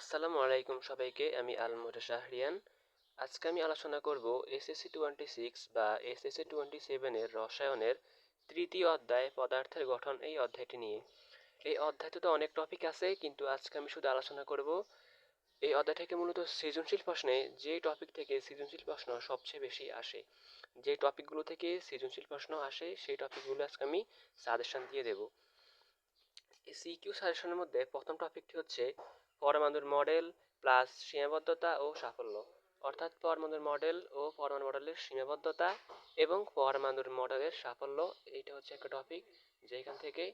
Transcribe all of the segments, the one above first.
আসসালামু আলাইকুম সবাইকে। আমি আলমুর শাহরিয়ান। আজকে আমি আলোচনা করব এসএসসি 26 বা এসএসসি 27 এর রসায়নের তৃতীয় অধ্যায় পদার্থের গঠন এই অধ্যায়টি নিয়ে। এই অধ্যায়টিতে তো অনেক টপিক আছে, কিন্তু আজকে আমি শুধু আলোচনা করব এই অধ্যায় থেকে মূলত সৃজনশীল প্রশ্নে যে টপিক থেকে সৃজনশীল প্রশ্ন সবচেয়ে বেশি আসে, যে টপিকগুলো থেকে সৃজনশীল প্রশ্ন আসে সেই টপিকগুলো আজকে আমি সাজেশন দিয়ে দেব। এই সিকিউ সাজেশনের মধ্যে প্রথম টপিকটি হচ্ছে পরমাণুর মডেল প্লাস সীমাবদ্ধতা ও সাফল্য, অর্থাৎ পরমাণুর মডেল ও পরমাণু মডেলের সীমাবদ্ধতা এবং পরমাণুর মডেলের সাফল্য। এইটা হচ্ছে একটা টপিক যেখান থেকে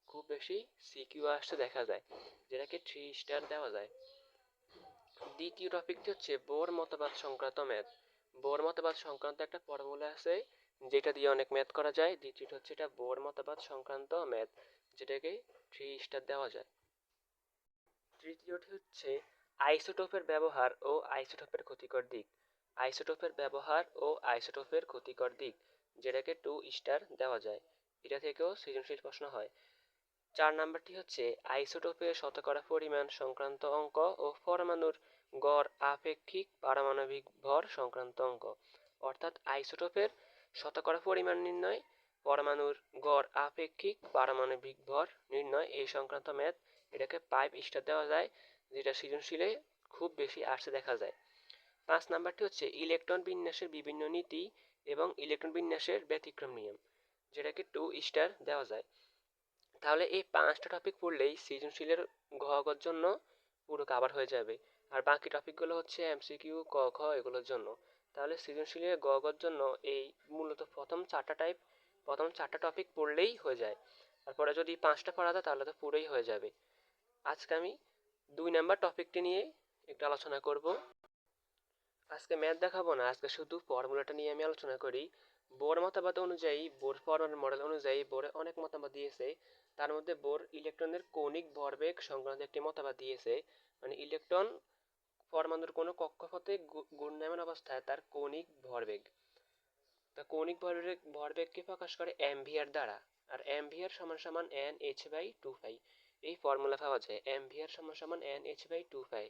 খুব বেশি সিকিউ আসতে দেখা যায়, যেটাকে 3 স্টার দেওয়া যায়। দ্বিতীয় টপিকটি হচ্ছে বোর মতবাদ সংক্রান্ত ম্যাথ। বোর মতবাদ সংক্রান্ত একটা ফর্মুলা আছে যেটা দিয়ে অনেক ম্যাথ করা যায়। দ্বিতীয়টা হচ্ছে এটা বোর মতবাদ সংক্রান্ত ম্যাথ, যেটাকে 3 স্টার দেওয়া যায়। তৃতীয়টি হচ্ছে আইসোটোপের ব্যবহার ও আইসোটোপের ক্ষতিকর দিক। আইসোটোপের ব্যবহার ও আইসোটোপের ক্ষতিকর দিক, যেটাকে 2 স্টার দেওয়া যায়। এটা থেকেও সৃজনশীল প্রশ্ন হয়। 4 নাম্বারটি হচ্ছে আইসোটোপের শতকরা পরিমাণ সংক্রান্ত অঙ্ক ও পরমাণুর গড় আপেক্ষিক পারমাণবিক ভর সংক্রান্ত অঙ্ক, অর্থাৎ আইসোটোপের শতকরা পরিমাণ নির্ণয়, পরমাণুর গড় আপেক্ষিক পারমাণবিক ভর নির্ণয় এই সংক্রান্ত ম্যাথ। এটাকে 5 স্টার দেওয়া যায়, যেটা সৃজনশীলে খুব বেশি আসতে দেখা যায়। 5 নাম্বারটি হচ্ছে ইলেকট্রন বিন্যাসের বিভিন্ন নীতি এবং ইলেকট্রন বিন্যাসের ব্যতিক্রম নিয়ম, যেটাকে 2 স্টার দেওয়া যায়। তাহলে এই 5টা টপিক পড়লেই সৃজনশীলের ঘ জন্য পুরো কাভার হয়ে যাবে, আর বাকি টপিকগুলো হচ্ছে এমসিকিউ ক খ এগুলোর জন্য। তাহলে সৃজনশীলের গর জন্য এই মূলত প্রথম চারটা টপিক পড়লেই হয়ে যায়। তারপরে যদি 5টা পড়া যায় তাহলে তো পুরোই হয়ে যাবে। আজকে আমি 2 নাম্বার টপিকটি নিয়ে একটু আলোচনা করব। আজকে ম্যাথ দেখাবো না, আজকে শুধু ফর্মুলাটা নিয়ে আমি আলোচনা করি। বোর মতবাদ অনুযায়ী, বোর পরমাণু মডেল অনুযায়ী বোরে অনেক মতামত দিয়েছে। তার মধ্যে বোর ইলেকট্রনের কৌণিক ভরবেগ সংক্রান্ত একটি মতবাদ দিয়েছে, মানে ইলেকট্রন পরমাণুর কোনো কক্ষপথে ঘূর্ণায়মান অবস্থায় তার কৌণিক ভরবেগ, তা কৌণিক ভরবেগকে প্রকাশ করে অ্যাম্পিয়ার দ্বারা। আর অ্যাম্পিয়ার সমান সমান এন এইচ বাই টু পাই। এই ফর্মুলা পাওয়া যায় অ্যাম্পিয়ার সমান সমান এন এইচ বাই টু পাই।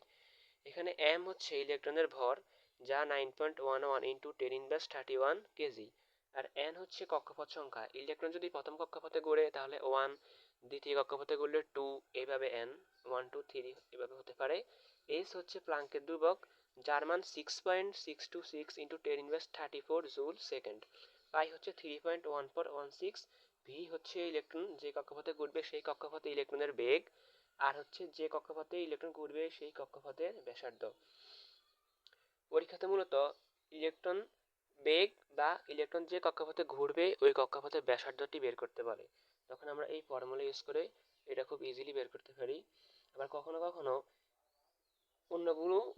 এখানে এম হচ্ছে ইলেকট্রনের ভর, যা 9.11 ইন্টু 10⁻31 কেজি। আর এন হচ্ছে কক্ষপথ সংখ্যা, ইলেকট্রন যদি প্রথম কক্ষপথে ঘুরে তাহলে 1, দ্বিতীয় কক্ষপথে ঘুরলে 2, এভাবে এন 1 2 3 এভাবে হতে পারে। এস হচ্ছে প্লাঙ্কের ধ্রুবক, যার মান 6.626 ইন্টু 10⁻34 জুল সেকেন্ড। পাই হচ্ছে 3.1416। ভি হচ্ছে ইলেকট্রন যে কক্ষপথে ঘুরবে সেই কক্ষপথে ইলেকট্রনের বেগ, আর হচ্ছে যে কক্ষপথে ইলেকট্রন ঘুরবে সেই কক্ষপথের ব্যাসার্ধ। পরীক্ষাতে মূলত ইলেকট্রন বেগ বা ইলেকট্রন যে কক্ষপথে ঘুরবে ওই কক্ষপথের ব্যাসার্ধটি বের করতে পারে। তখন আমরা এই ফর্মুলা ইউজ করে এটা খুব ইজিলি বের করতে পারি। আবার কখনো কখনো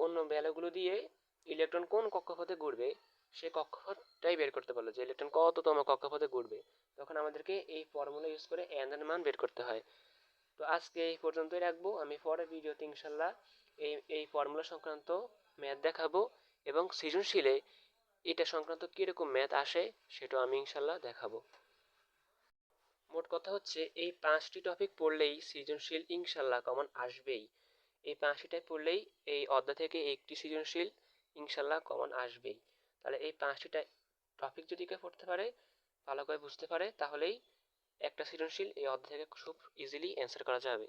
অন্য ভ্যালুগুলো দিয়ে ইলেকট্রন কোন কক্ষপথে ঘুরবে সে কক্ষপথটাই বের করতে পারলো, যে ইলেকট্রন কততম কক্ষপথে ঘুরবে, তখন আমাদেরকে এই ফর্মুলা ইউজ করে এন এর মান বের করতে হয়। তো আজকে এই পর্যন্তই রাখবো। আমি পরের ভিডিওতে ইনশাল্লাহ এই ফর্মুলা সংক্রান্ত ম্যাথ দেখাবো, এবং সৃজনশীলে এটা সংক্রান্ত কিরকম ম্যাথ আসে সেটাও আমি ইনশাল্লাহ দেখাবো। মোট কথা হচ্ছে এই 5টি টপিক পড়লেই সৃজনশীল ইনশাল্লাহ কমন আসবেই। এই 5টি পড়লেই এই অধ্যায় থেকে একটি সৃজনশীল ইনশাল্লাহ কমন আসবেই। তাহলে এই 5টি টপিক যদি কেউ পড়তে পারে, ভালো করে বুঝতে পারে, তাহলেই একটা সৃজনশীল এই অধ্যায় থেকে খুব ইজিলি অ্যান্সার করা যাবে।